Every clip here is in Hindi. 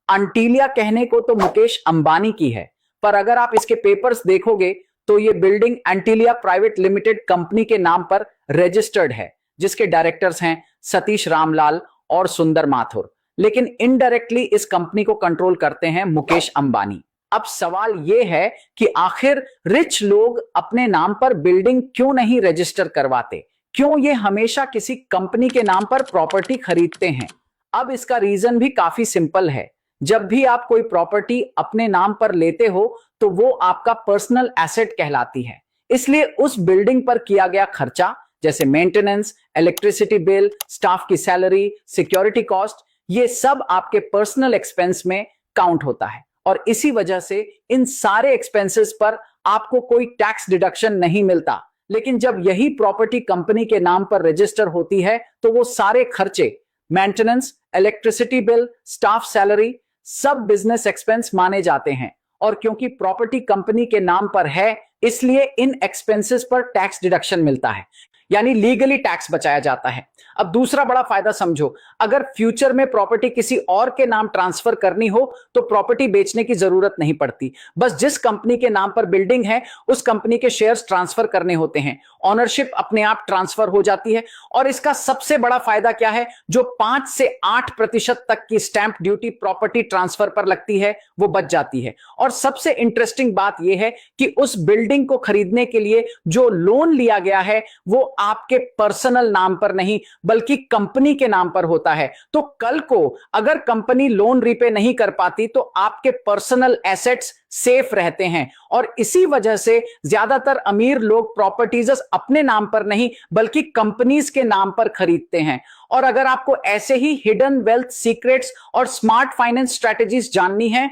अंटीलिया कहने को तो मुकेश अंबानी की है, पर अगर आप इसके पेपर्स देखोगे तो ये building Antilia private limited company के नाम पर रजिस्टर्ड है, जिसके डायरेक्टर्स हैं सतीश रामलाल और सुंदर माथुर। लेकिन इनडायरेक्टली इस कंपनी को कंट्रोल करते हैं मुकेश अंबानी। अब सवाल यह है कि आखिर रिच लोग अपने नाम पर बिल्डिंग क्यों नहीं रजिस्टर करवाते, क्यों ये हमेशा किसी कंपनी के नाम पर प्रॉपर्टी खरीदते हैं। अब इसका रीजन भी काफी सिंपल है। जब भी आप कोई प्रॉपर्टी अपने नाम पर लेते हो तो वो आपका पर्सनल एसेट कहलाती है। इसलिए उस बिल्डिंग पर किया गया खर्चा जैसे मेंटेनेंस, इलेक्ट्रिसिटी बिल, स्टाफ की सैलरी, सिक्योरिटी कॉस्ट, ये सब आपके पर्सनल एक्सपेंस में काउंट होता है और इसी वजह से इन सारे एक्सपेंसेस पर आपको कोई टैक्स डिडक्शन नहीं मिलता। लेकिन जब यही प्रॉपर्टी कंपनी के नाम पर रजिस्टर होती है तो वो सारे खर्चे, maintenance, electricity bill, staff salary, सब बिजनेस एक्सपेंस माने जाते हैं। और क्योंकि प्रॉपर्टी कंपनी के नाम पर है, इसलिए इन एक्सपेंसेस पर टैक्स डिडक्शन मिलता है, यानी लीगली टैक्स बचाया जाता है। अब दूसरा बड़ा फायदा समझो, अगर फ्यूचर में प्रॉपर्टी किसी और के नाम ट्रांसफर करनी हो तो प्रॉपर्टी बेचने की जरूरत नहीं पड़ती। बस जिस कंपनी के नाम पर बिल्डिंग है उस कंपनी के शेयर्स ट्रांसफर करने होते हैं, ओनरशिप अपने आप ट्रांसफर हो जाती है। और इसका सबसे बड़ा फायदा क्या है, जो 5 से 8% तक की स्टैंप ड्यूटी प्रॉपर्टी ट्रांसफर पर लगती है वो बच जाती है। और सबसे इंटरेस्टिंग बात यह है कि उस बिल्डिंग को खरीदने के लिए जो लोन लिया गया है वो आपके पर्सनल नाम पर नहीं बल्कि कंपनी के नाम पर होता है। तो कल को अगर कंपनी लोन रीपे नहीं कर पाती तो आपके पर्सनल एसेट्स सेफ रहते हैं। और इसी वजह से ज्यादातर अमीर लोग प्रॉपर्टीज अपने नाम पर नहीं बल्कि कंपनीज के नाम पर खरीदते हैं। और अगर आपको ऐसे ही हिडन वेल्थ सीक्रेट्स और स्मार्ट फाइनेंस स्ट्रेटेजीज जाननी है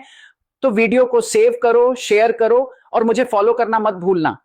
तो वीडियो को सेव करो, शेयर करो और मुझे फॉलो करना मत भूलना।